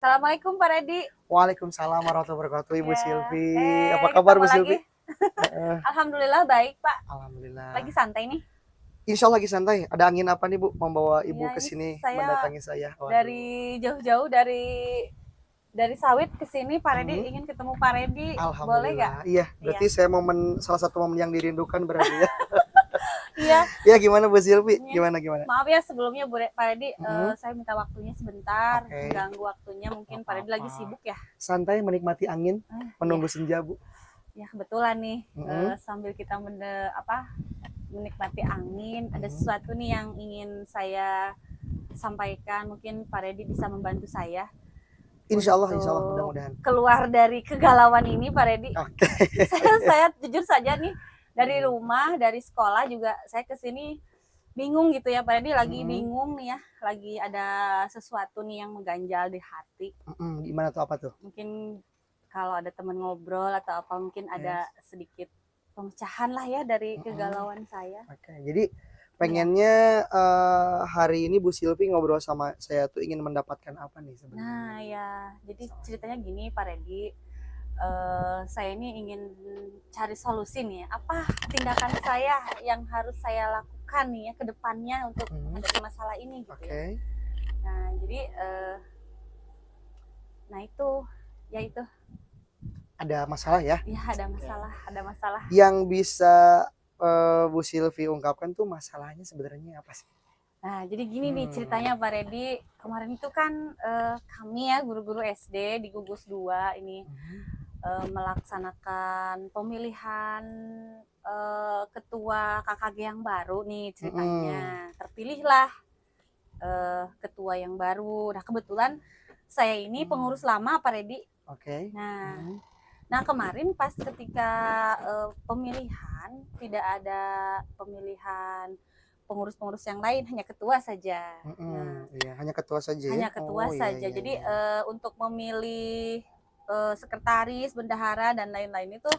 Assalamualaikum Pak Redi. Waalaikumsalam warahmatullahi wabarakatuh, Ibu Ya, Silvi. Apa kabar, ketemu Bu lagi. Silvi? Alhamdulillah baik Pak. Alhamdulillah. Lagi santai nih. Insya Allah lagi santai. Ada angin apa nih, Bu? Membawa Ibu Ya ke ini sini, saya mendatangi saya. Waduh. dari jauh-jauh dari Sawit ke sini Pak Redi ingin ketemu Pak Redi. Boleh nggak? Alhamdulillah. Iya, berarti saya salah satu momen yang dirindukan berarti ya. Iya. Ya, gimana Bu Silvi? Gimana? Maaf ya sebelumnya Pak Redi, saya minta waktunya sebentar, Oke. mengganggu waktunya. Mungkin Pak Redi lagi sibuk ya. Santai menikmati angin, menunggu senja, Bu. Ya kebetulan nih, sambil kita menikmati angin, ada sesuatu nih yang ingin saya sampaikan. Mungkin Pak Redi bisa membantu saya. Insya Allah mudah-mudahan. Keluar dari kegalauan ini Pak Redi. Oke. Saya jujur saja nih, dari rumah, dari sekolah juga saya kesini bingung gitu ya Pak Redi, lagi bingung nih ya, lagi ada sesuatu nih yang mengganjal di hati. Gimana tuh, apa tuh? Mungkin kalau ada teman ngobrol atau apa, mungkin ada sedikit pemecahan lah ya dari kegalauan saya. Oke, jadi pengennya hari ini Bu Silvi ngobrol sama saya tuh ingin mendapatkan apa nih sebenarnya? Nah ya, jadi ceritanya gini Pak Redi, saya ini ingin cari solusi nih, apa tindakan saya yang harus saya lakukan nih ya ke depannya untuk menghadapi masalah ini gitu ya. Nah jadi itu ada masalah ya? Ya ada masalah. Yang bisa Bu Silvi ungkapkan tuh masalahnya sebenarnya apa sih? Nah jadi gini nih ceritanya Pak Redi, kemarin itu kan kami ya guru-guru SD di Gugus 2 ini melaksanakan pemilihan ketua KKG yang baru nih ceritanya. Terpilihlah ketua yang baru. Nah kebetulan saya ini pengurus lama Pak Redi. Oke. Nah kemarin pas ketika pemilihan, tidak ada pemilihan pengurus-pengurus yang lain, hanya ketua saja. Iya, hanya ketua saja. Hanya ketua saja. Jadi untuk memilih sekretaris, bendahara dan lain-lain itu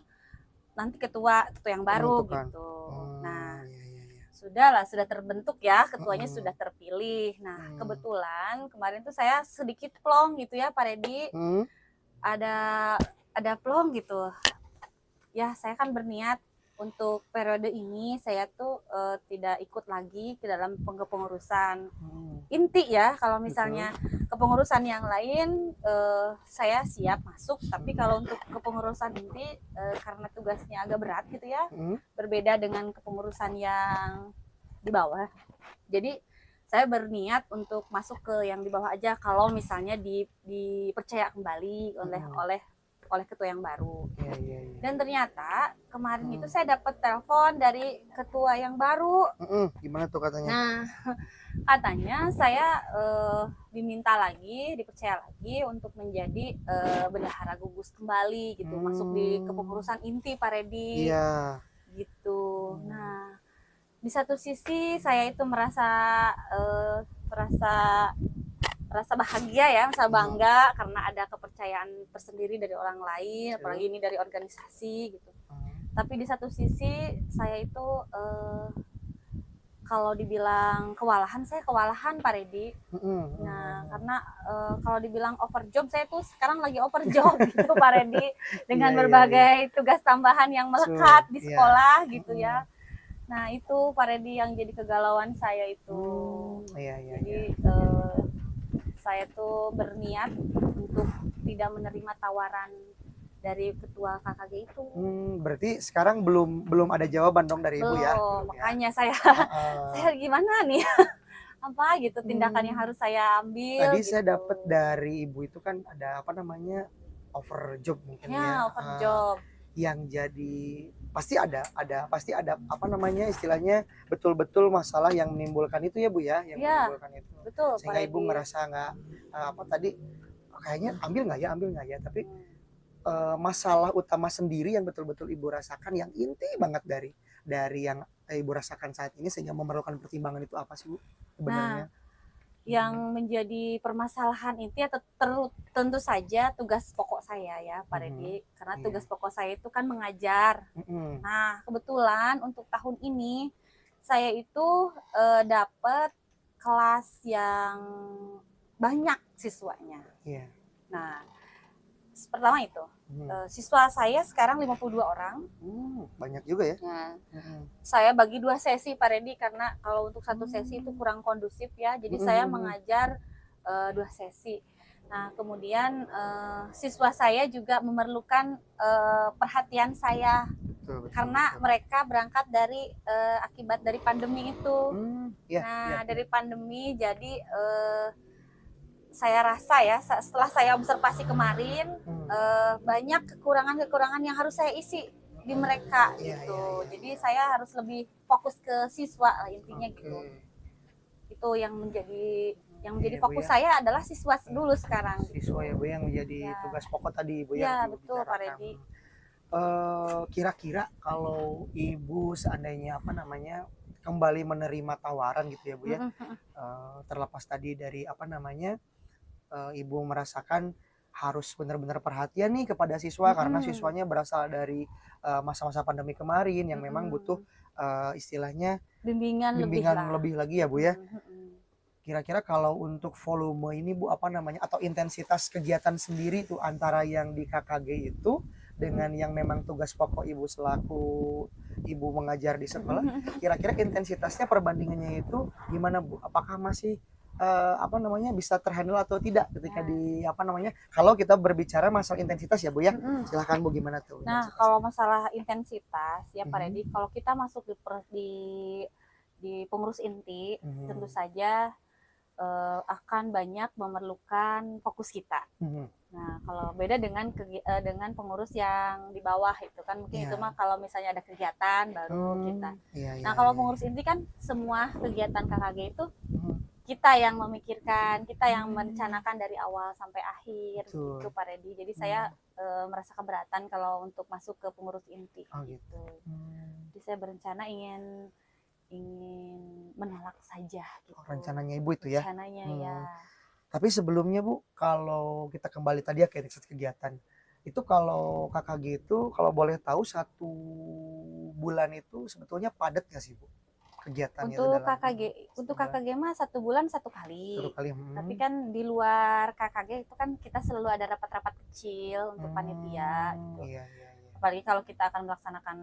nanti ketua yang baru gitu. Nah sudah terbentuk ya, ketuanya sudah terpilih. Nah kebetulan kemarin tuh saya sedikit plong gitu ya Pak Redi, ada plong gitu ya. Saya kan berniat untuk periode ini saya tuh tidak ikut lagi ke dalam kepengurusan inti ya. Kalau misalnya kepengurusan yang lain saya siap masuk, tapi kalau untuk kepengurusan inti karena tugasnya agak berat gitu ya, berbeda dengan kepengurusan yang di bawah. Jadi saya berniat untuk masuk ke yang di bawah aja kalau misalnya dipercaya kembali oleh ketua yang baru. Dan ternyata kemarin itu saya dapat telepon dari ketua yang baru. Gimana tuh katanya? Nah, katanya saya diminta lagi, dipercaya lagi untuk menjadi bendahara gugus kembali gitu, masuk di kepengurusan inti Pak Redi. Iya. Gitu. Nah, di satu sisi saya itu merasa bahagia ya, merasa bangga karena ada kepercayaan tersendiri dari orang lain, apalagi ini dari organisasi gitu. Tapi di satu sisi saya itu kalau dibilang kewalahan, saya kewalahan Pak Redi. Nah karena kalau dibilang overjob, saya tuh sekarang lagi overjob gitu Pak Redi, dengan berbagai tugas tambahan yang melekat di sekolah gitu ya. Nah itu Pak Redi yang jadi kegalauan saya itu. Jadi saya tuh berniat untuk tidak menerima tawaran dari ketua KKG itu. Berarti sekarang belum ada jawaban dong dari Ibu ya? Makanya saya gimana nih? Apa gitu tindakan yang harus saya ambil? Tadi gitu. Saya dapat dari Ibu itu kan ada overjob mungkin ya. Overjob. Yang jadi pasti ada istilahnya betul-betul masalah yang menimbulkan itu ya Bu ya, menimbulkan itu. Betul. Sehingga Ibu ngerasa nggak kayaknya ambil nggak ya, tapi masalah utama sendiri yang betul-betul Ibu rasakan yang inti banget dari yang Ibu rasakan saat ini sehingga memerlukan pertimbangan itu apa sih Bu sebenarnya? Yang menjadi permasalahan inti atau tentu saja tugas pokok saya ya Pak Redi, karena tugas pokok saya itu kan mengajar. Nah kebetulan untuk tahun ini saya itu dapat kelas yang banyak siswanya. Nah, pertama itu, Hmm. siswa saya sekarang 52 orang. Banyak juga ya. Nah, Hmm. saya bagi 2 sesi Pak Redi, karena kalau untuk satu sesi itu Hmm. kurang kondusif ya. Jadi saya Hmm. mengajar 2 sesi. Nah, kemudian siswa saya juga memerlukan perhatian saya Betul, betul, karena betul. mereka berangkat dari akibat dari pandemi itu. Iya, iya, Nah, iya. dari pandemi jadi saya rasa ya setelah saya observasi kemarin banyak kekurangan-kekurangan yang harus saya isi di mereka Iya, gitu. iya, iya, Jadi iya. saya harus lebih fokus ke siswa lah intinya Oke. gitu. Itu yang menjadi Iya, Bu fokus ya. saya adalah siswa dulu sekarang gitu. Siswa ya Bu yang menjadi Ya, tugas pokok tadi Ibu yang ya Ibu betul Pak bicarakan. Redi. Kira-kira kalau Ibu seandainya apa namanya kembali menerima tawaran gitu ya Bu ya, terlepas tadi dari apa namanya Ibu merasakan harus benar-benar perhatian nih kepada siswa karena siswanya berasal dari masa-masa pandemi kemarin yang memang butuh istilahnya Bimbingan lebih bimbingan lah. lebih lagi ya Bu ya. Kira-kira kalau untuk volume ini Bu apa namanya atau intensitas kegiatan sendiri tuh antara yang di KKG itu dengan yang memang tugas pokok Ibu selaku Ibu mengajar di sekolah, kira-kira intensitasnya perbandingannya itu gimana Bu? Apakah masih apa namanya bisa terhandle atau tidak ketika di apa namanya kalau kita berbicara masalah intensitas ya Bu ya, silahkan Bu gimana tuh Nah, kalau intensitasnya? masalah intensitas ya Pak Redi, kalau kita masuk di pengurus inti, tentu saja akan banyak memerlukan fokus kita. Nah, kalau beda dengan pengurus yang di bawah itu kan mungkin itu mah kalau misalnya ada kegiatan baru kita. Nah, kalau pengurus inti kan semua kegiatan KKG itu kita yang memikirkan, kita yang merencanakan dari awal sampai akhir gitu Pak Redi. Jadi saya merasa keberatan kalau untuk masuk ke pengurus inti gitu. Jadi saya berencana ingin menolak saja gitu. Rencananya Ibu itu ya. Rencananya ya. Tapi sebelumnya Bu, kalau kita kembali tadi ya ke kegiatan, itu kalau KKG itu kalau boleh tahu 1 bulan itu sebetulnya padat nggak sih Bu kegiatannya itu Untuk dalam KKG mah 1 bulan 1 kali. 1 kali? Tapi kan di luar KKG itu kan kita selalu ada rapat-rapat kecil untuk panitia gitu. Iya, iya, iya. Apalagi kalau kita akan melaksanakan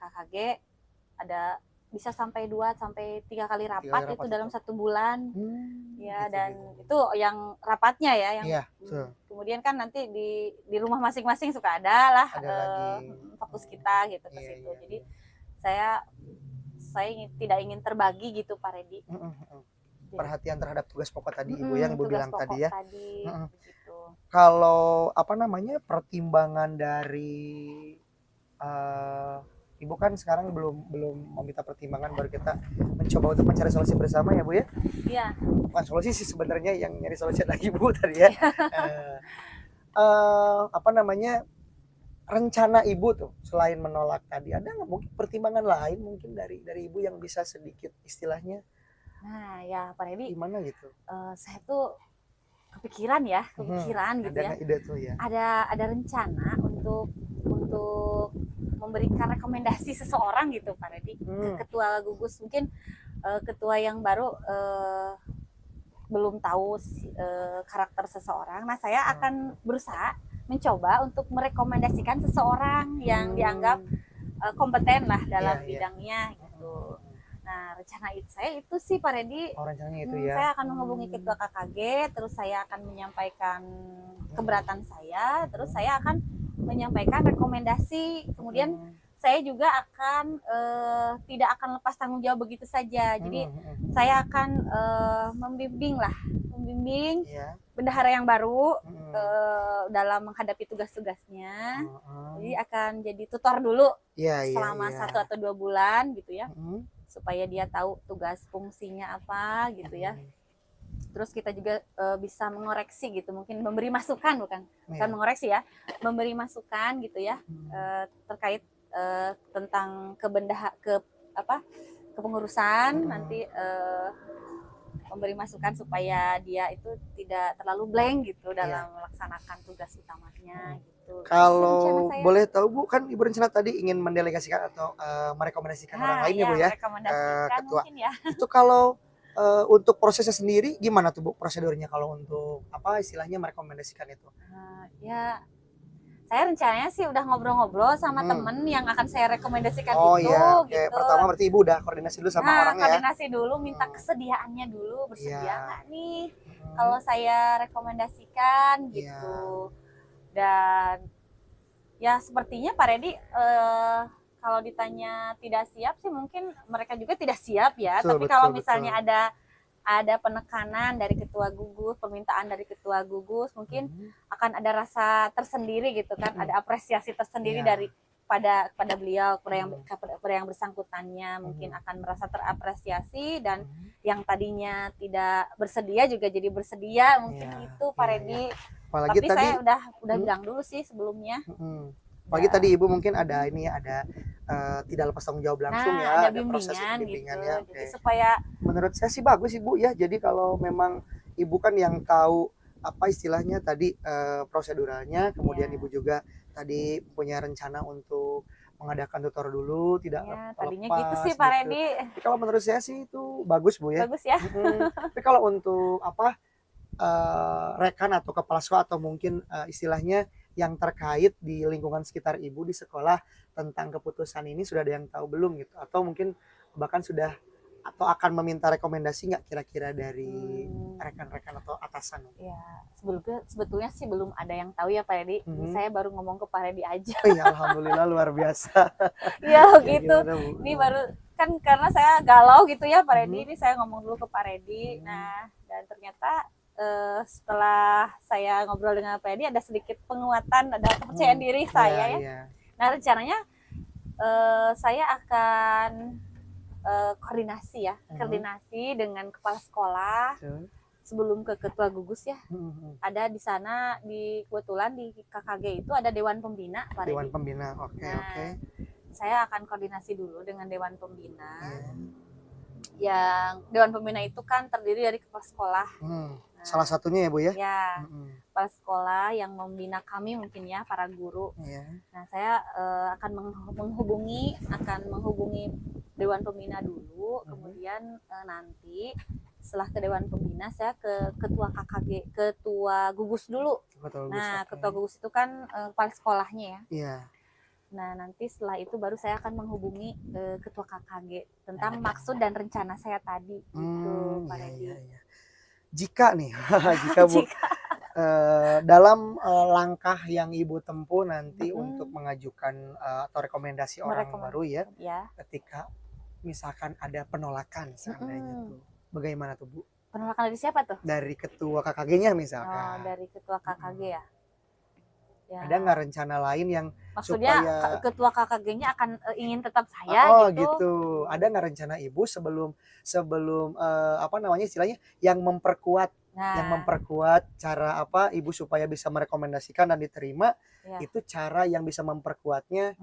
KKG ada bisa sampai 2 sampai 3 kali rapat itu dalam 1 bulan. Ya, gitu, dan gitu. itu yang rapatnya ya yang Iya, betul. kemudian kan nanti di rumah masing-masing suka ada lah Ada lagi. fokus kita gitu ke Iya, situ. iya, Jadi iya. saya tidak ingin terbagi gitu Pak Redi. Perhatian terhadap tugas pokok tadi Ibu yang Ibu bilang tadi ya. Begitu. Kalau apa namanya pertimbangan dari Ibu kan sekarang belum meminta pertimbangan baru kita mencoba untuk mencari solusi bersama ya Bu ya. Iya. Bukan solusi sih sebenarnya yang nyari solusi lagi Ibu tadi ya. Apa namanya rencana Ibu tuh selain menolak tadi ada nggak mungkin pertimbangan lain mungkin dari Ibu yang bisa sedikit istilahnya Nah ya Pak Redi gimana gitu? saya tuh kepikiran gitu ya. Ada ide tuh ya. Ada rencana untuk memberikan rekomendasi seseorang gitu Pak Redi ke ketua gugus, mungkin ketua yang baru belum tahu karakter seseorang. Nah, saya akan berusaha mencoba untuk merekomendasikan seseorang yang dianggap kompeten lah dalam bidangnya gitu. Nah, rencana saya itu sih Pak Redi. Rencananya itu ya. Saya akan menghubungi ketua KKG, terus saya akan menyampaikan keberatan saya, terus saya akan menyampaikan rekomendasi. Kemudian saya juga akan tidak akan lepas tanggung jawab begitu saja. Jadi saya akan membimbing bendahara yang baru dalam menghadapi tugas-tugasnya. Jadi akan jadi tutor dulu selama 1 atau 2 bulan gitu ya, supaya dia tahu tugas fungsinya apa gitu ya. Terus kita juga bisa mengoreksi gitu, mungkin memberi masukan bukan mengoreksi ya, memberi masukan gitu ya terkait tentang kepengurusan nanti memberi masukan supaya dia itu tidak terlalu blank gitu dalam melaksanakan tugas utamanya gitu. Kalau boleh tahu Bu, kan Ibu rencana tadi ingin mendelegasikan atau merekomendasikan orang lain ya Bu ya, merekomendasikan ketua. Mungkin ya. Itu kalau Untuk prosesnya sendiri gimana tuh Bu prosedurnya kalau untuk apa istilahnya merekomendasikan itu? Ya saya rencananya sih udah ngobrol-ngobrol sama Hmm. temen yang akan saya rekomendasikan Oh itu iya, oke. gitu. Pertama berarti Ibu udah koordinasi dulu sama Nah, orangnya ya? koordinasi dulu, minta Hmm. kesediaannya dulu, Iya. bersedia nggak nih Hmm. kalau saya rekomendasikan Iya. gitu. Dan ya sepertinya Pak Redi kalau ditanya tidak siap sih mungkin mereka juga tidak siap ya. Betul, Tapi kalau betul, misalnya betul. ada penekanan dari ketua gugus, permintaan dari ketua gugus, mungkin Hmm. akan ada rasa tersendiri gitu kan, Hmm. ada apresiasi tersendiri Iya. dari kepada beliau, Hmm. kepada yang bersangkutannya mungkin Hmm. akan merasa terapresiasi dan Hmm. yang tadinya tidak bersedia juga jadi bersedia mungkin Iya, itu Pak iya, iya. Redi. Apalagi Tapi tadi saya udah hmm? bilang dulu sih sebelumnya. Apalagi Udah. tadi Ibu mungkin ada ini ya, ada tidak lepas tanggung jawab langsung Nah, ya, ada ada proses bimbingan bimbingan gitu. ya. Jadi Oke. supaya Menurut saya sih bagus Ibu ya. Jadi kalau memang Ibu kan yang tahu apa istilahnya tadi proseduralnya, kemudian ya, Ibu juga tadi punya rencana untuk mengadakan tutor dulu, tidak ya tadinya gitu lepas sih Pak gitu. Redi. Tapi kalau menurut saya sih itu bagus Bu ya. Bagus ya. Tapi kalau untuk apa rekan atau kepala sekolah atau mungkin istilahnya yang terkait di lingkungan sekitar Ibu di sekolah tentang keputusan ini sudah ada yang tahu belum gitu? Atau mungkin bahkan sudah atau akan meminta rekomendasi nggak kira-kira dari rekan-rekan atau atasan? Ya, sebetulnya sih belum ada yang tahu ya Pak Redi. Ini saya baru ngomong ke Pak Redi aja. Oh iya, alhamdulillah luar biasa. Iya Ya, gitu. gimana, Bu? Ini baru kan karena saya galau gitu ya Pak Redi. Ini saya ngomong dulu ke Pak Redi. Nah, dan ternyata setelah saya ngobrol dengan Pak Redi ada sedikit penguatan, ada kepercayaan diri saya ya. Iya. Nah, rencananya saya akan koordinasi ya, koordinasi dengan kepala sekolah Betul. sebelum ke ketua gugus ya. Ada di sana kebetulan di KKG itu ada dewan pembina Pak Dewan Redi. pembina, oke, Nah, oke. saya akan koordinasi dulu dengan dewan pembina. Iya. Yang dewan pembina itu kan terdiri dari kepala sekolah. Salah satunya ya Bu ya? Ya, kepala sekolah yang membina kami mungkin ya para guru. Iya. Nah, saya akan menghubungi dewan pembina dulu, kemudian nanti setelah ke dewan pembina saya ke ketua KKG, ketua gugus dulu. Betul, Nah, oke. ketua gugus itu kan kepala sekolahnya ya. Iya. Nah, nanti setelah itu baru saya akan menghubungi ketua KKG tentang maksud dan rencana saya tadi gitu, Pak Redi. Iya. Jika nih, jika Bu dalam langkah yang Ibu tempuh nanti untuk mengajukan atau rekomendasi orang baru ya, ketika misalkan ada penolakan seandainya tuh, bagaimana tuh Bu? Penolakan dari siapa tuh? Dari ketua KKG-nya Oh, misalkan. dari ketua KKG ya. Ya. Ada nggak rencana lain yang Maksudnya supaya ketua KKG-nya akan ingin tetap saya gitu? gitu. Ada nggak rencana Ibu sebelum apa namanya istilahnya yang memperkuat cara apa Ibu supaya bisa merekomendasikan dan diterima, itu cara yang bisa memperkuatnya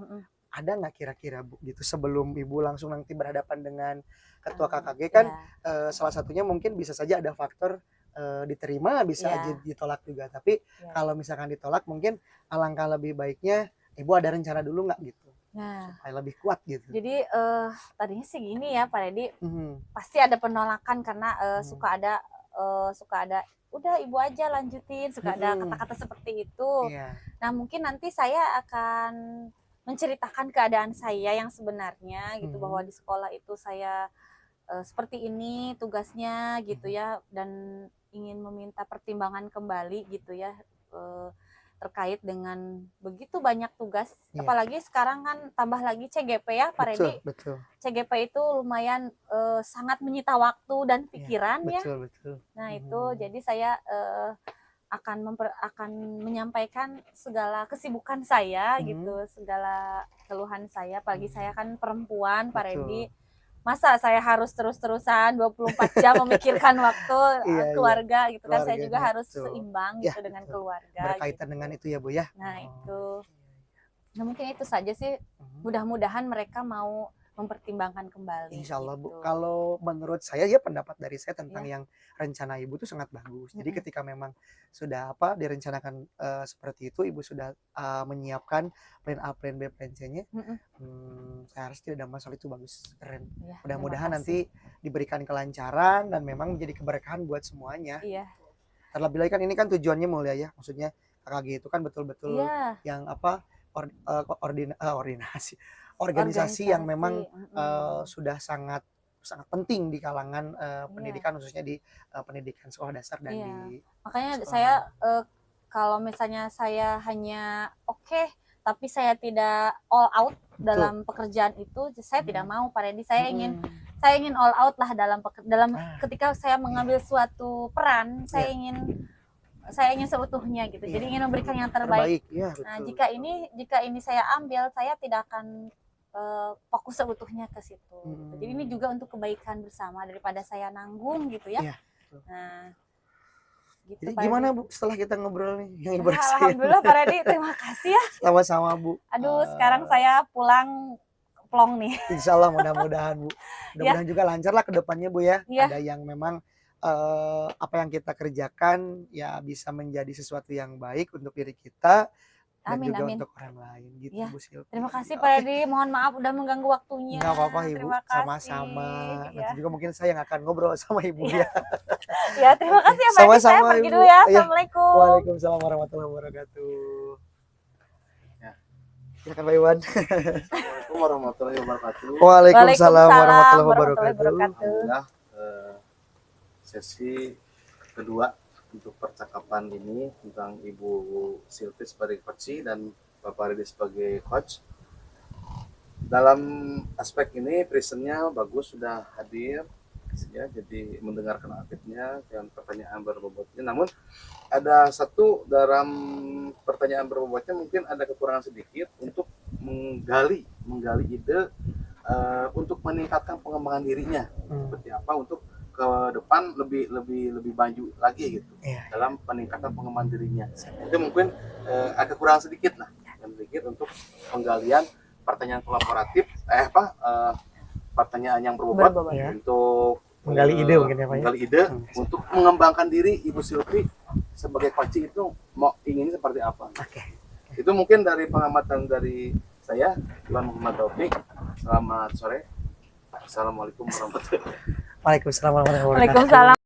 ada nggak kira-kira Bu gitu sebelum Ibu langsung nanti berhadapan dengan ketua KKG kan salah satunya mungkin bisa saja ada faktor diterima bisa aja ditolak juga, tapi kalau misalkan ditolak mungkin alangkah lebih baiknya Ibu ada rencana dulu nggak gitu supaya lebih kuat gitu. Jadi tadinya sih gini ya Pak Redi, pasti ada penolakan karena suka ada udah Ibu aja lanjutin, suka ada kata-kata seperti itu. Nah, mungkin nanti saya akan menceritakan keadaan saya yang sebenarnya gitu, bahwa di sekolah itu saya seperti ini tugasnya gitu ya, dan ingin meminta pertimbangan kembali gitu ya terkait dengan begitu banyak tugas, apalagi sekarang kan tambah lagi CGP ya Pak Redi. Betul. CGP itu lumayan sangat menyita waktu dan pikiran ya. Betul. Nah itu jadi saya akan menyampaikan segala kesibukan saya gitu, segala keluhan saya, apalagi saya kan perempuan Pak Redi. Masa saya harus terus-terusan 24 jam memikirkan waktu keluarga gitu kan, saya juga harus seimbang gitu dengan keluarga. Berkaitan dengan itu ya Bu ya. Nah itu, nah mungkin itu saja sih, mudah-mudahan mereka mau mempertimbangkan kembali. Insya Allah Bu, gitu. kalau menurut saya ya pendapat dari saya tentang Ya. yang rencana Ibu itu sangat bagus. Jadi Mm-mm. ketika memang sudah direncanakan seperti itu, Ibu sudah menyiapkan plan A, plan B, plan C-nya, Mm-mm. saya harus tidak ada masalah, itu bagus, keren. Ya, Mudah-mudahan terima kasih. nanti diberikan kelancaran dan memang menjadi keberkahan buat semuanya. Iya, Terlebih lagi kan ini kan tujuannya mulia ya, maksudnya KKG itu kan betul-betul iya, yang ordinasi organisasi yang memang mm-mm. sudah sangat sangat penting di kalangan Iya. pendidikan, khususnya di pendidikan sekolah dasar dan Iya. di Makanya sekolah saya menengah. kalau misalnya saya hanya oke, tapi saya tidak all out dalam pekerjaan itu, saya tidak mau Pak Redi. Saya ingin all out lah dalam ketika saya mengambil suatu peran, saya ingin seutuhnya gitu. Iya, Jadi ingin memberikan yang terbaik. Ya, Nah, betul. jika ini saya ambil, saya tidak akan fokus seutuhnya ke situ. Gitu. Jadi ini juga untuk kebaikan bersama daripada saya nanggung gitu ya. Iya, betul. Nah, gitu, Jadi Pak gimana Redi. Bu setelah kita ngobrol nih yang Ya, Ibu rasain? alhamdulillah Pak Redi, terima kasih ya. Sama-sama Bu. Aduh, sekarang saya pulang plong nih. Insya Allah mudah-mudahan Bu. Mudah-mudahan juga lancar lah ke depannya Bu ya. Iya. Ada yang memang apa yang kita kerjakan ya bisa menjadi sesuatu yang baik untuk diri kita dan Amin, juga amin. untuk orang lain gitu Ya, Bu Silvi. terima kasih Ya, Pak oke. Redi, mohon maaf udah mengganggu waktunya. Nggak apa-apa Ibu, Terima kasih. sama-sama. Nanti Ya. juga mungkin saya yang akan ngobrol sama Ibu ya. Ya, terima kasih ya Pak Redi. Saya Sama-sama pergi Ibu. dulu ya. Iya. Assalamualaikum. Waalaikumsalam warahmatullahi wabarakatuh. Ya. Silakan Pak Iwan. Assalamualaikum warahmatullahi wabarakatuh. Waalaikumsalam warahmatullahi wabarakatuh. Alhamdulillah, sesi kedua untuk percakapan ini tentang Ibu Silvi sebagai coach dan Bapak Redi sebagai coach. Dalam aspek ini presentnya bagus, sudah hadir ya, jadi mendengarkan aktifnya dan pertanyaan berbobotnya. Namun ada satu dalam pertanyaan berbobotnya mungkin ada kekurangan sedikit untuk menggali ide untuk meningkatkan pengembangan dirinya seperti apa untuk ke depan lebih maju lagi gitu dalam peningkatan pengembangan dirinya. Itu mungkin ada kurang sedikit lah, untuk penggalian pertanyaan kolaboratif pertanyaan yang berbobot Ya. untuk Menggali ide mungkin ya Pak ya. menggali ide untuk mengembangkan diri Ibu Silvi sebagai coach itu mau ingin seperti apa. Oke. Itu mungkin dari pengamatan dari saya, Iwan Muhammad Taufik. Selamat sore. Assalamualaikum warahmatullahi wabarakatuh. Waalaikumsalam warahmatullahi wabarakatuh. Waalaikumsalam.